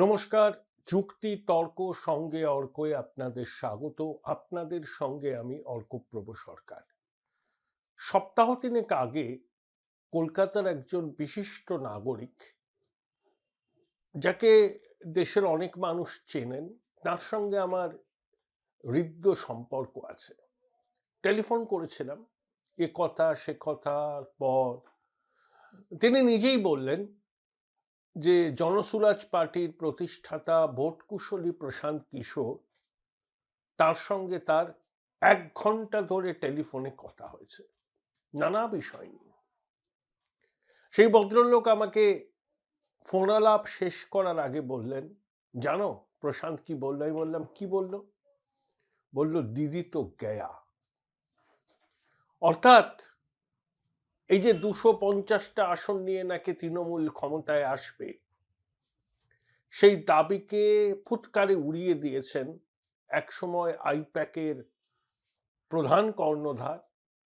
নমস্কার। যুক্তি তর্ক সঙ্গে অর্কয়ে আপনাদের স্বাগত। আপনাদের সঙ্গে আমি অর্কপ্রভ সরকার। সপ্তাহ তিনেক আগে কলকাতার একজন বিশিষ্ট নাগরিক, যাকে দেশের অনেক মানুষ চেনেন, তার সঙ্গে আমার হৃদ্য সম্পর্ক আছে। টেলিফোন করেছিলাম, এ কথা সে কথার পর তিনি নিজেই বললেন যে জনসুরাজ পার্টির প্রতিষ্ঠাতা ভোটকুশলী প্রশান্ত কিশোর, তার সঙ্গে তার 1 ঘন্টা ধরে টেলিফোনে কথা হয়েছে নানা বিষয় নিয়ে। সেই ভদ্রলোক আমাকে ফোনালাপ শেষ করার আগে বললেন, জানো প্রশান্ত কি বললো? আমি বললাম, কি বললো? বলল, দিদি তো গয়া। অর্থাৎ এই যে 250টা আসন নিয়ে নাকি তৃণমূল ক্ষমতায় আসবে, সেই দাবিকে ফুৎকারে উড়িয়ে দিয়েছেন একসময় আইপ্যাকের প্রধান কর্ণধার,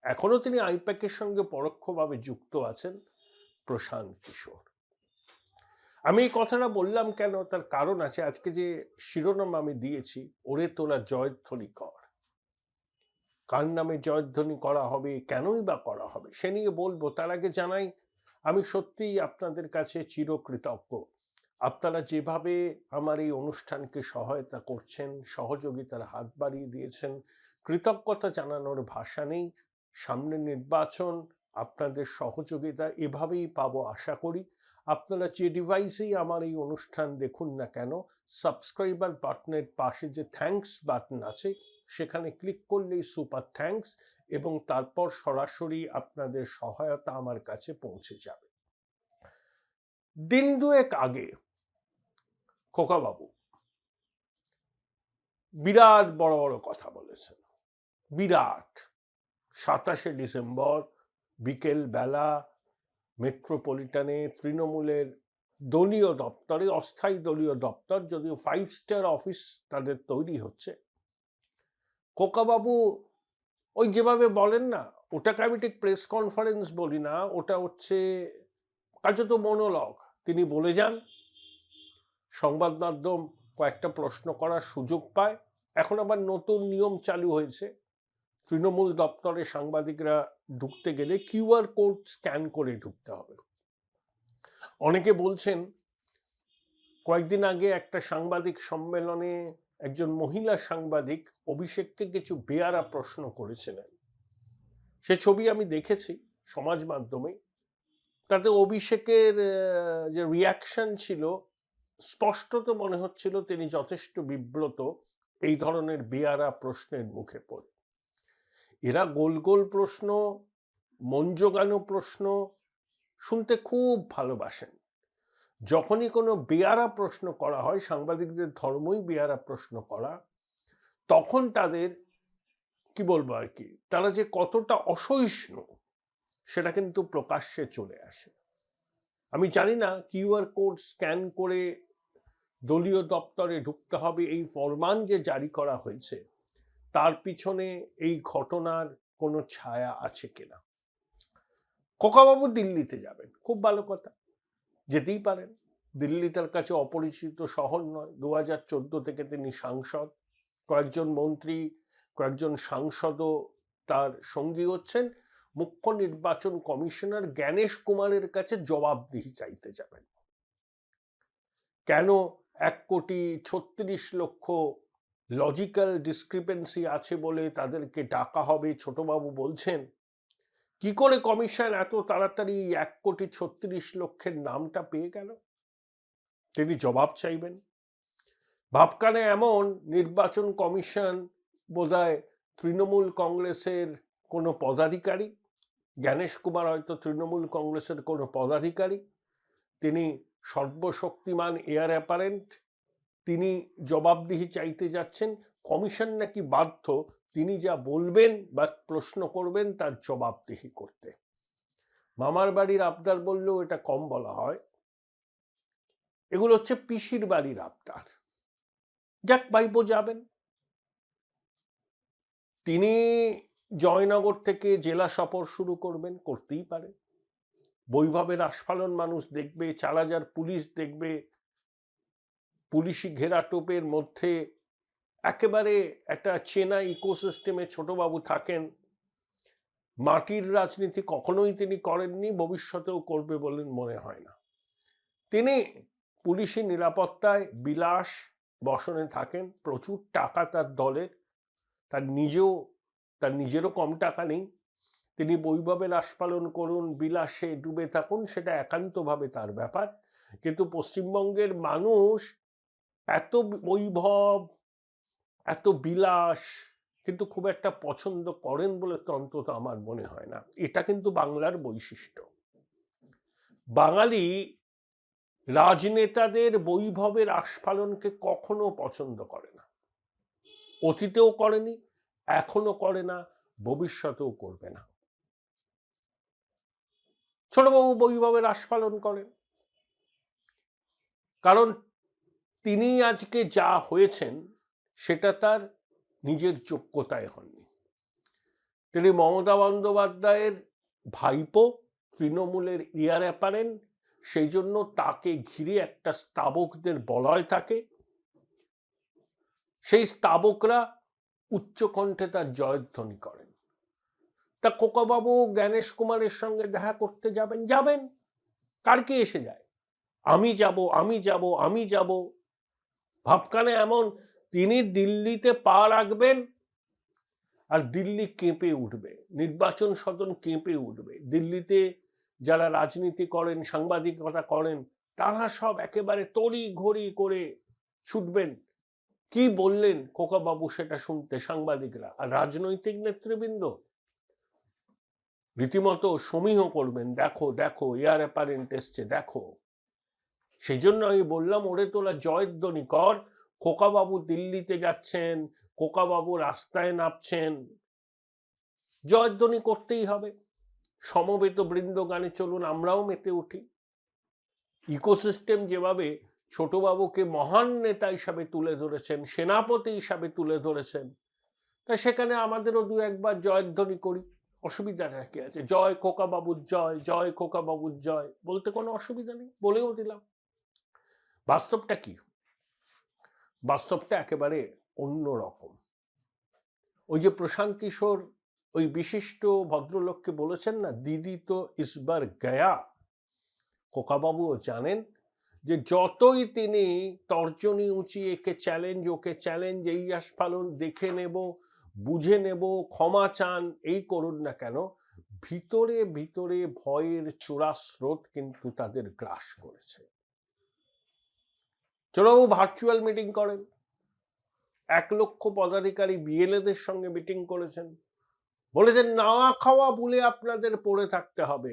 এখনো তিনি আইপ্যাকের সঙ্গে পরোক্ষভাবে যুক্ত আছেন, প্রশান্ত কিশোর। আমি এই কথাটা বললাম কেন, তার কারণ আছে। আজকে যে শিরোনাম আমি দিয়েছি, ওরে তোরা জয়ধ্বনি কর, কার নামে জয়ধ্বনি করা হবে, কেনই বা করা হবে, সে নিয়ে বলবো। তার আগে জানাই, আমি সত্যিই আপনাদের কাছে চিরকৃতজ্ঞ। আপনারা যেভাবে আমার এই অনুষ্ঠানকে সহায়তা করছেন, সহযোগিতার হাত বাড়িয়ে দিয়েছেন, কৃতজ্ঞতা জানানোর ভাষা নেই। সামনে নির্বাচন, আপনাদের সহযোগিতা এভাবেই পাবো আশা করি। আপনারা যে ডিভাইসেই আমার এই অনুষ্ঠান দেখুন না কেন, সাবস্ক্রাইবার বাটনের পাশে যে থ্যাঙ্কস বাটন আছে, সেখানে ক্লিক করলেই সুপার থ্যাঙ্কস, এবং তারপর সরাসরি আপনাদের সহায়তা আমার কাছে পৌঁছে যাবে। দিন দুয়েক আগে খোকাবাবু বিরাট বড় বড় কথা বলেছেন, বিরাট। 27শে ডিসেম্বর বিকেল বেলা মেট্রোপলিটনে তৃণমূলের দলীয় দপ্তরে, অস্থায়ী দলীয় দপ্তর, যদিও 5 স্টার অফিস তাদের তৈরি হচ্ছে, খোকাবাবু ওই যেভাবে বলেন না, ওটাকে আমি ঠিক প্রেস কনফারেন্স বলি না, ওটা হচ্ছে কার্যত মনোলগ। তিনি বলে যান, সংবাদ মাধ্যম কয়েকটা প্রশ্ন করার সুযোগ পায়। এখন আবার নতুন নিয়ম চালু হয়েছে, তৃণমূল দপ্তরে সাংবাদিকরা ঢুকতে গেলে কিউআর কোড স্ক্যান করে ঢুকতে হবে। অনেকে বলছেন, কয়েকদিন আগে একটা সাংবাদিক সম্মেলনে একজন মহিলা সাংবাদিক অভিষেককে কিছু বেয়ারা প্রশ্ন করেছিলেন। সে ছবি আমি দেখেছি সমাজ মাধ্যমে। তাতে অভিষেকের যে রিয়াকশন ছিল, স্পষ্টত মনে হচ্ছিল তিনি যথেষ্ট বিব্রত এই ধরনের বেয়ারা প্রশ্নের মুখে পড়ে। এরা গোল গোল প্রশ্ন, মন জোগানো প্রশ্ন শুনতে খুব ভালোবাসেন। যখনই কোনো বেয়ারা প্রশ্ন করা হয়, সাংবাদিকদের ধর্মই বেয়ারা প্রশ্ন করা, তখন তাদের কি বলবো আর কি, তারা যে কতটা অসহিষ্ণু সেটা কিন্তু প্রকাশ্যে চলে আসে। আমি জানি না কিউআর কোড স্ক্যান করে দলীয় দপ্তরে ঢুকতে হবে এই ফরমান যে জারি করা হয়েছে, তার পিছনে এই ঘটনার কোনো ছায়া আছে কিনা। খোকাবাবু দিল্লিতে যাবেন, খুব ভালো কথা, যেতেই পারেন। দিল্লি তার কাছে অপরিচিত শহর নয়। 2014 থেকে তিনি সাংসদ, কয়েকজন মন্ত্রী, কয়েকজন সাংসদও তার সঙ্গী হচ্ছেন। মুখ্য নির্বাচন কমিশনার জ্ঞানেশ কুমারের কাছে জবাবদিহি চাইতে যাবেন। কেন 1,36,00,000 লজিক্যাল ডিসক্রিপেন্সি আছে বলে তাদেরকে ডাকা হবে, ছোটবাবু বলছেন। কি করে কমিশন এত তাড়াতাড়ি 1,36,00,000 নামটা পেয়ে গেল? তিনি জবাব চাইবেন। ভাবকানে এমন, নির্বাচন কমিশন বোধহয় তৃণমূল কংগ্রেসের কোনো পদাধিকারী, জ্ঞানেশ কুমার হয়তো তৃণমূল কংগ্রেসের কোনো পদাধিকারী, তিনি সর্বশক্তিমান এয়ার অ্যাপারেন্ট, তিনি জবাবদিহি চাইতে যাচ্ছেন। কমিশন নাকি বাধ্য তিনি যা বলবেন বা প্রশ্ন করবেন তার জবাবদিহি করতে। মামার বাড়ির আবদার বললেও এটা কম বলা হয়। এগুলো হচ্ছে পিসির বাড়ির আবদার। যাক, ভাইপো যাবেন। তিনি জয়নগর থেকে জেলা সফর শুরু করবেন, করতেই পারে। বৈভবের আস্ফালন মানুষ দেখবে, 4,000 পুলিশ দেখবে, পুলিশি ঘেরাটোপের মধ্যে একেবারে একটা চেনা ইকোসিস্টেমে ছোটবাবু থাকেন। মাটির রাজনীতি কখনোই তিনি করেননি, ভবিষ্যতেও করবে বলে মনে হয় না। তিনি পুলিশি নিরাপত্তায় বিলাস বসনে থাকেন, প্রচুর টাকা তার দলের, তার নিজেরও কম টাকা নেই। তিনি বৈভবের আস্ফালন করুন, বিলাসে ডুবে থাকুন, সেটা একান্তভাবে তার ব্যাপার। কিন্তু পশ্চিমবঙ্গের মানুষ এত বৈভব, এত বিলাস কিন্তু খুব একটা পছন্দ করেন বলে তো অন্তত আমার মনে হয় না। এটা কিন্তু বাংলার বৈশিষ্ট্য। বাঙালি রাজনেতাদের বৈভবের আস্ফালনকে কখনো পছন্দ করে না, অতীতেও করেনি, এখনো করে না, ভবিষ্যতেও করবে না। ছোটবাবু বৈভবের আস্ফালন করেন কারণ তিনি আজকে যা হয়েছেন সেটা তার নিজের যোগ্যতায় হননি। তিনি মমতা বন্দ্যোপাধ্যায়ের ভাইপো, তৃণমূলের ইয়ার অ্যাপারেন্ট, সেই জন্য তাকে ঘিরে একটা স্তাবকদের বলয় থাকে। সেই স্তাবকরা উচ্চকণ্ঠে তার জয়ধ্বনি করেন। তা খোকাবাবু জ্ঞানেশ কুমারের সঙ্গে দেখা করতে যাবেন, কার কি এসে যায়? আমি যাব। ভাবখানে এমন, তিনি দিল্লিতে পা রাখবেন আর দিল্লি কেঁপে উঠবে, নির্বাচন সদন কেঁপে উঠবে। দিল্লিতে যারা রাজনীতি করেন, সাংবাদিকতা করেন, তারা সব একেবারে তড়ি ঘড়ি করে ছুটবেন কি বললেন খোকাবাবু সেটা শুনতে সাংবাদিকরা। আর রাজনৈতিক নেতৃবৃন্দ রীতিমতো সমীহ করবেন, দেখো এয়ার অ্যাপারেন্ট এসছে, দেখো। সেই জন্য আমি বললাম, ওরে তোলা জয়ধ্বনি কর। খোকাবাবু দিল্লিতে যাচ্ছেন, খোকাবাবু রাস্তায় নামছেন, জয়ধ্বনি করতেই হবে। সমবেত বৃন্দ গানে চলুন আমরাও মেতে উঠি। ইকোসিস্টেম যেভাবে ছোটবাবুকে মহান নেতা হিসাবে তুলে ধরেছেন, সেনাপতি হিসাবে তুলে ধরেছেন, তা সেখানে আমাদেরও দু একবার জয়ধ্বনি করি, অসুবিধাটা কি আছে? জয় খোকাবাবুর জয়, জয় খোকাবাবুর জয় বলতে কোনো অসুবিধা নেই, বলেও দিলাম। বাস্তবটা কি? বাস্তবটা একেবারে অন্য রকম। ওই যে প্রশান্ত কিশোর ওই বিশিষ্ট ভদ্রলোককে বলেছেন না, দিদি তো ইসবার গয়া। খোকাবাবুও জানেন যে যতই তিনি তর্জনী উঁচিয়ে ওকে চ্যালেঞ্জ, এই আস্ফালন দেখে নেব, বুঝে নেব, ক্ষমা চান, এই করুন না কেন, ভিতরে ভিতরে ভয়ের চূড়া স্রোত কিন্তু তাদের গ্রাস করেছে। ছোটবাবু ভার্চুয়াল মিটিং করেন, 1 লক্ষ পদাধিকারী বিএলএদের সঙ্গে মিটিং করেছেন, বলেছেন নাওয়া খাওয়া বলে আপনাদের পড়ে থাকতে হবে,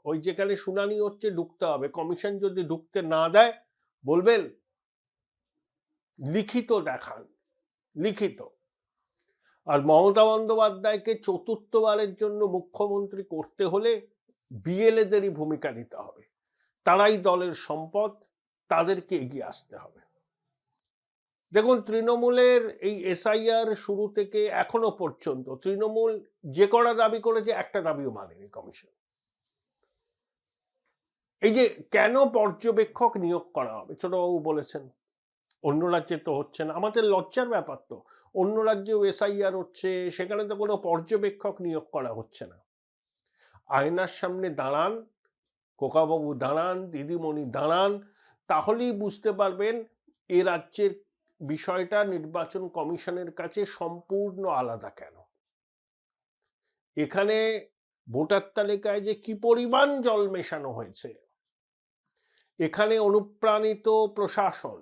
ওই যেখানে শুনানি হচ্ছে ঢুকতে হবে, কমিশন যদি ঢুকতে না দেয় বলবেন লিখিত দেখান, লিখিত। আর মমতা বন্দ্যোপাধ্যায়কে চতুর্থবারের জন্য মুখ্যমন্ত্রী করতে হলে বিএলএদেরই ভূমিকা নিতে হবে, তারাই দলের সম্পদ, তাদেরকে এগিয়ে আসতে হবে। দেখুন, তৃণমূলের এই এসআইআর শুরু থেকে এখনো পর্যন্ত তৃণমূল যে কটা দাবি করেছে একটা দাবিও মানেনি কমিশন। এই যে কেন পর্যবেক্ষক নিয়োগ করা হবে, ছোটবাবু বলেছেন অন্য রাজ্যে তো হচ্ছে না, আমাদের লজ্জার ব্যাপার তো। অন্য রাজ্যেও এসআইআর হচ্ছে, সেখানে তো কোনো পর্যবেক্ষক নিয়োগ করা হচ্ছে না। আয়নার সামনে দাঁড়ান, খোকাবাবু দাঁড়ান, দিদিমণি দাঁড়ান, তাহলেই বুঝতে পারবেন এ রাজ্যের বিষয়টা নির্বাচন কমিশনের কাছে সম্পূর্ণ আলাদা কেন। এখানে ভোটার তালিকায় যে কি পরিমাণ জল মেশানো হয়েছে, এখানে অনুপ্রাণিত প্রশাসন,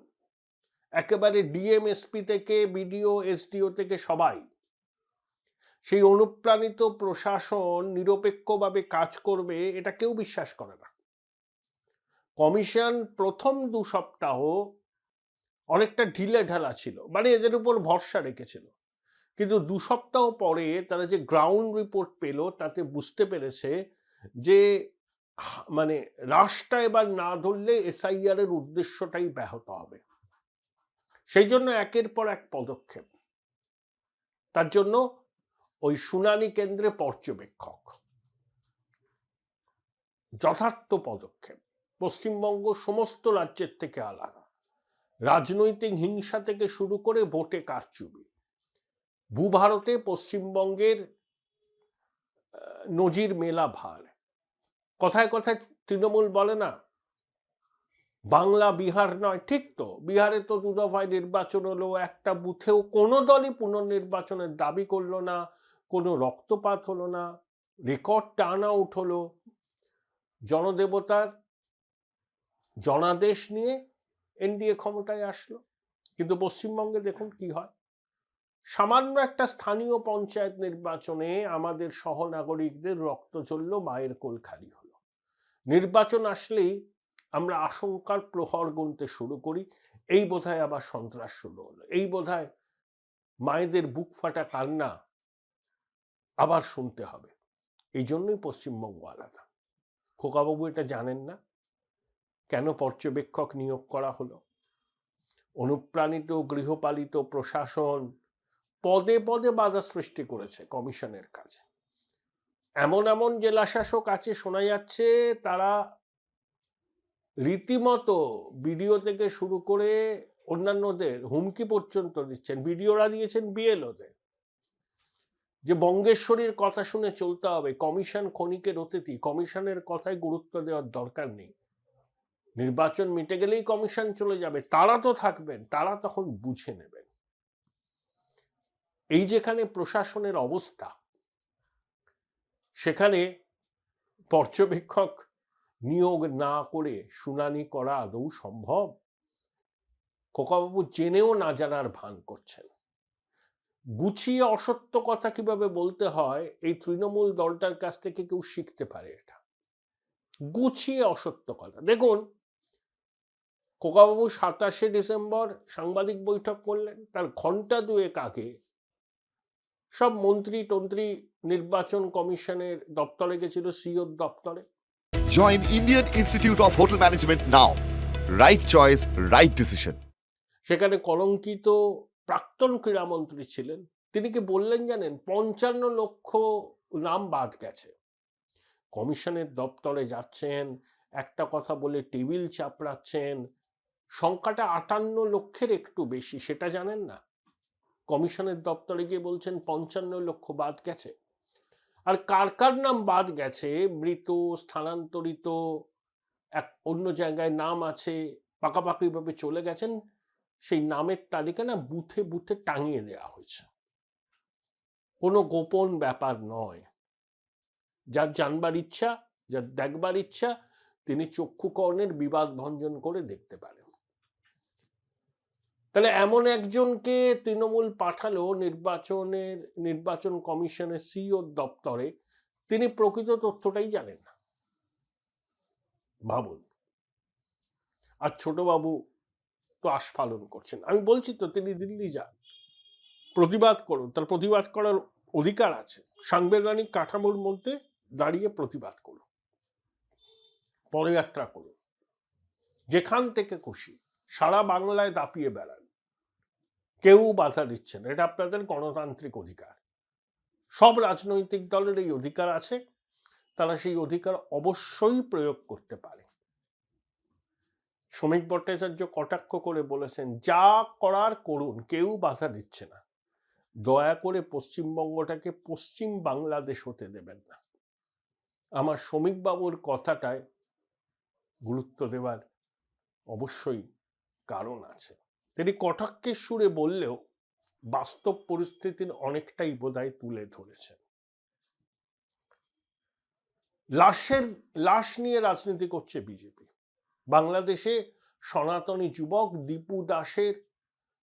একেবারে ডিএমএসপি থেকে বিডিও এসডিও থেকে সবাই, সেই অনুপ্রাণিত প্রশাসন নিরপেক্ষভাবে কাজ করবে এটা কেউ বিশ্বাস করে না। কমিশন প্রথম 2 সপ্তাহ অনেকটা ঢিলে ঢালা ছিল, মানে এদের উপর ভরসা রেখেছিল, কিন্তু 2 সপ্তাহ পরে তারা যে গ্রাউন্ড রিপোর্ট পেল তাতে বুঝতে পেরেছে যে মানে রাশটা এবার না ধরলে এসআইআর এর উদ্দেশ্যটাই ব্যাহত হবে। সেই জন্য একের পর এক পদক্ষেপ, তার জন্য ওই শুনানি কেন্দ্রে পর্যবেক্ষক, যথার্থ পদক্ষেপ। পশ্চিমবঙ্গ সমস্ত রাজ্যের থেকে আলাদা, রাজনৈতিক হিংসা থেকে শুরু করে ভোটে কারচুপি, ভূভারতে পশ্চিমবঙ্গের নজির মেলা ভার। কথায় কথায় তৃণমূল বলে না বাংলা বিহার নয়, ঠিক তো, বিহারে তো দু দফায় নির্বাচন হলো, একটা বুথেও কোনো দলই পুনর্নির্বাচনের দাবি করলো না, কোনো রক্তপাত হলো না, রেকর্ড টার্ন আউট হলো, জনদেবতার জনাদেশ নিয়ে এনডিএ ক্ষমতায় আসলো। কিন্তু পশ্চিমবঙ্গে দেখুন কি হয়, সামান্য একটা স্থানীয় পঞ্চায়েত নির্বাচনে আমাদের সহনাগরিকদের রক্ত চলল, মায়ের কোল খালি হলো। নির্বাচন আসলেই আমরা আশঙ্কার প্রহর গুনতে শুরু করি, এই বোধহয় আবার সন্ত্রাস শুরু হলো, এই বোধহয় মায়েদের বুক ফাটা কান্না আবার শুনতে হবে। এই জন্যই পশ্চিমবঙ্গ আলাদা। খোকাবাবু এটা জানেন না কেন পর্যবেক্ষক নিয়োগ করা হলো? অনুপ্রাণিত গৃহপালিত প্রশাসন পদে পদে বাধা সৃষ্টি করেছে কমিশনের কাজে। এমন এমন জেলাশাসক আছে শোনা যাচ্ছে তারা রীতিমতো বিডিও থেকে শুরু করে অন্যান্যদের হুমকি পর্যন্ত দিচ্ছেন। বিডিওরা দিয়েছেন বিএলওদের যে বঙ্গেশ্বরীর কথা শুনে চলতে হবে, কমিশন ক্ষণিকের অতিথি, কমিশনের কথায় গুরুত্ব দেওয়ার দরকার নেই, নির্বাচন মিটে গেলেই কমিশন চলে যাবে, তারা তো থাকবেন, তারা তখন বুঝে নেবেন। এই যেখানে প্রশাসনের অবস্থা, সেখানে পর্যবেক্ষক নিয়োগ না করে শুনানি করা আদৌ সম্ভব? খোকাবাবু জেনেও না জানার ভান করছেন। গুছিয়ে অসত্য কথা কিভাবে বলতে হয় এই তৃণমূল দলটার কাছ থেকে কেউ শিখতে পারে এটা। গুছিয়ে অসত্য কথা। দেখুন খোকাবাবু 27শে ডিসেম্বর সাংবাদিক বৈঠক করলেন, তার ঘন্টা দুয়েক আগে সব মন্ত্রী টন্ত্রী নির্বাচন কমিশনের দপ্তরে গেছিল, সিওর দপ্তরে। Join Indian Institute of Hotel Management now. Right choice, right decision. সেখানে কলঙ্কিত প্রাক্তন ক্রীড়ামন্ত্রী ছিলেন, তিনি কি বললেন জানেন? 55 লক্ষ নাম বাদ গেছে। কমিশনের দপ্তরে যাচ্ছেন, একটা কথা বলে টেবিল চাপড়াচ্ছেন, সংখ্যাটা 58 লক্ষের একটু বেশি, সেটা জানেন না? কমিশনের দপ্তরে গিয়ে বলছেন 55 লক্ষ বাদ গেছে। আর কার কার নাম বাদ গেছে, মৃত, স্থানান্তরিত, এক অন্য জায়গায় নাম আছে, পাকাপাকিভাবে চলে গেছেন, সেই নামের তালিকা না বুথে বুথে টাঙিয়ে দেওয়া হয়েছে। কোনো গোপন ব্যাপার নয়। যার জানবার ইচ্ছা, যার দেখবার ইচ্ছা, তিনি চক্ষুকর্ণের বিবাদ ভঞ্জন করে দেখতে পারেন। তাহলে এমন একজনকে তৃণমূল পাঠালো নির্বাচন কমিশনের সিইও দপ্তরে, তিনি প্রকৃত তথ্যটাই জানেন না। ভাবুন। আর ছোটবাবু তো আস্ফালন করছেন। আমি বলছি তো তিনি দিল্লি যান, প্রতিবাদ করুন, তার প্রতিবাদ করার অধিকার আছে, সাংবিধানিক কাঠামোর মধ্যে দাঁড়িয়ে প্রতিবাদ করুন, পদযাত্রা করুন, যেখান থেকে খুশি সারা বাংলায় দাপিয়ে বেড়ান, কেউ বাধা দিচ্ছেন, এটা আপনাদের গণতান্ত্রিক অধিকার। সব রাজনৈতিক দলের এই অধিকার আছে, তারা সেই অধিকার অবশ্যই প্রয়োগ করতে পারে। শ্রমিক ভট্টাচার্য কটাক্ষ করে বলেছেন যা করার করুন, কেউ বাধা দিচ্ছে না, দয়া করে পশ্চিমবঙ্গটাকে পশ্চিম বাংলাদেশ হতে দেবেন না। আমার শ্রমিকবাবুর কথাটায় গুরুত্ব দেওয়ার অবশ্যই কারণ আছে। তিনি কটাক্ষের সুরে বললেও বাস্তব পরিস্থিতির অনেকটাই বোধহয় তুলে ধরেছেন। লাশ নিয়ে রাজনীতি করছে বিজেপি। বাংলাদেশে সনাতনী যুবক দীপু দাসের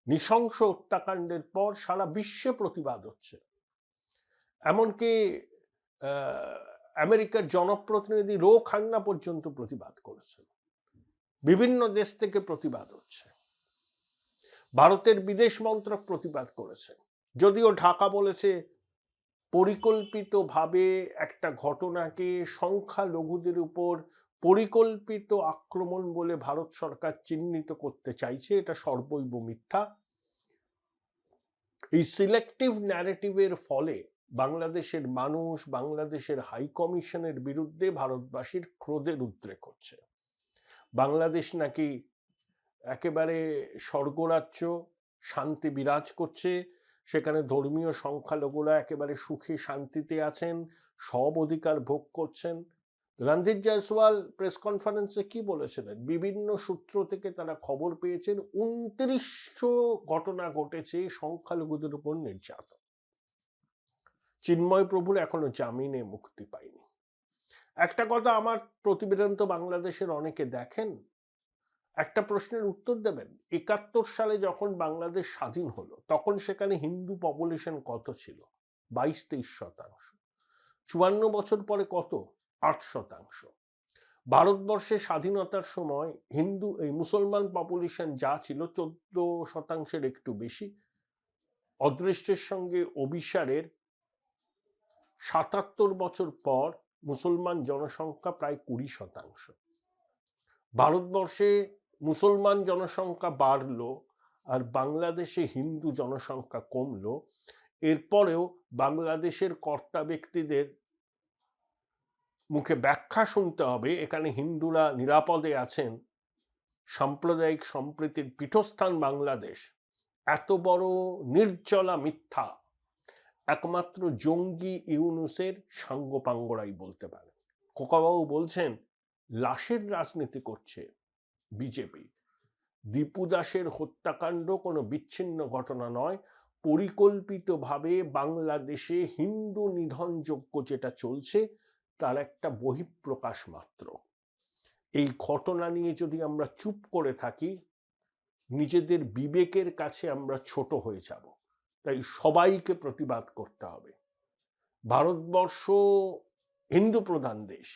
নৃশংস হত্যাকাণ্ডের পর সারা বিশ্বে প্রতিবাদ হচ্ছে। এমনকি আমেরিকার জনপ্রতিনিধি রো খান্না পর্যন্ত প্রতিবাদ করেছেন। বিভিন্ন দেশ থেকে প্রতিবাদ হচ্ছে। ভারতের বিদেশ মন্ত্রক প্রতিবাদ করেছে, যদিও ঢাকা বলেছে পরিকল্পিতভাবে একটা ঘটনাকে সংখ্যালঘুদের উপর পরিকল্পিত আক্রমণ বলে ভারত সরকার চিহ্নিত করতে চাইছে, এটা সর্বৈব মিথ্যা। এই সিলেক্টিভ ন্যারেটিভের ফলে বাংলাদেশের মানুষ, বাংলাদেশের হাই কমিশনের বিরুদ্ধে ভারতবাসীর ক্রোধের উদ্রেক হচ্ছে। বাংলাদেশ নাকি একেবারে স্বর্গরাজ্য, শান্তি বিরাজ করছে, সেখানে ধর্মীয় সংখ্যালঘুরা একেবারে সুখে শান্তিতে আছেন, সব অধিকার ভোগ করছেন। রণজিৎ জয়সওয়াল প্রেস কনফারেন্সে কি বলেছিলেন? বিভিন্ন সূত্র থেকে তারা খবর পেয়েছেন 2900 ঘটনা ঘটেছে সংখ্যালঘুদের উপর নির্যাতন। চিন্ময় প্রভুর এখনো জামিনে মুক্তি পায়নি। একটা কথা, আমার প্রতিবেদন তো বাংলাদেশের অনেকে দেখেন, একটা প্রশ্নের উত্তর দেবেন। 71 সালে যখন বাংলাদেশ স্বাধীন হলো তখন সেখানে হিন্দু পপুলেশন কত ছিল? 22-23%। 54 বছর পরে কত? 8%। ভারতবর্ষে স্বাধীনতার সময় মুসলমান পপুলেশন যা ছিল 14%-এর একটু বেশি। অদৃষ্টের সঙ্গে অভিসারের 77 বছর পর মুসলমান জনসংখ্যা প্রায় 20%। ভারতবর্ষে মুসলমান জনসংখ্যা বাড়লো আর বাংলাদেশে হিন্দু জনসংখ্যা কমলো। এরপরেও বাংলাদেশের কর্তা ব্যক্তিদের মুখে ব্যাখ্যা শুনতে হবে এখানে হিন্দুরা নিরাপদে আছেন, সাম্প্রদায়িক সম্প্রীতির পীঠস্থান বাংলাদেশ। এত বড় নির্জলা মিথ্যা একমাত্র জঙ্গি ইউনুসের সাঙ্গপাঙ্গরাই বলতে পারে। খোকাবাবু বলছেন লাশের রাজনীতি করছে বিজেপি। দীপু দাসের হত্যাকাণ্ড কোনো বিচ্ছিন্ন ঘটনা নয়, পরিকল্পিতভাবে বাংলাদেশে হিন্দু নিধনযজ্ঞ যেটা চলছে তার একটা বহিঃপ্রকাশ মাত্র। এই ঘটনা নিয়ে যদি আমরা চুপ করে থাকি নিজেদের বিবেকের কাছে আমরা ছোট হয়ে যাব। তাই সবাইকে প্রতিবাদ করতে হবে। ভারতবর্ষ হিন্দু প্রধান দেশ।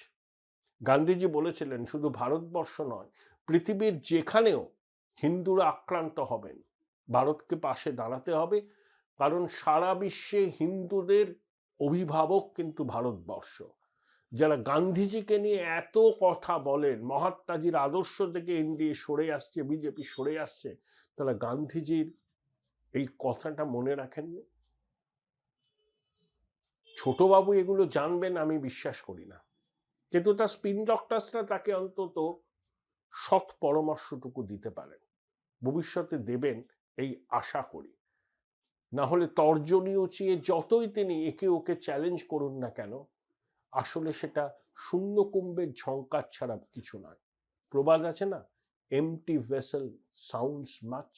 গান্ধীজি বলেছিলেন শুধু ভারতবর্ষ নয়, পৃথিবীর যেখানেও হিন্দুরা আক্রান্ত হবেন ভারতকে পাশে দাঁড়াতে হবে, কারণ সারা বিশ্বে হিন্দুদের অভিভাবক কিন্তু ভারতবর্ষ। যারা গান্ধীজিকে নিয়ে এত কথা বলেন, মহাত্মাজির আদর্শ থেকে এনডিএ সরে আসছে, বিজেপি সরে আসছে, তারা গান্ধীজির এই কথাটা মনে রাখেননি। ছোটবাবু এগুলো জানবেন আমি বিশ্বাস করি না, কিন্তু তার স্পিন ডক্টরসরা তাকে অন্তত সৎ পরামর্শটুকু দিতে পারেন, ভবিষ্যতে দেবেন এই আশা করি। না হলে তর্জনী উঁচিয়ে যতই তিনি একে ওকে চ্যালেঞ্জ করুন না কেন, আসলে সেটা শূন্য কুম্ভের ঝঙ্কার ছাড়া কিছু নয়। প্রবাদ আছে না, এমটি ভেসেল সাউন্ডস মাচ।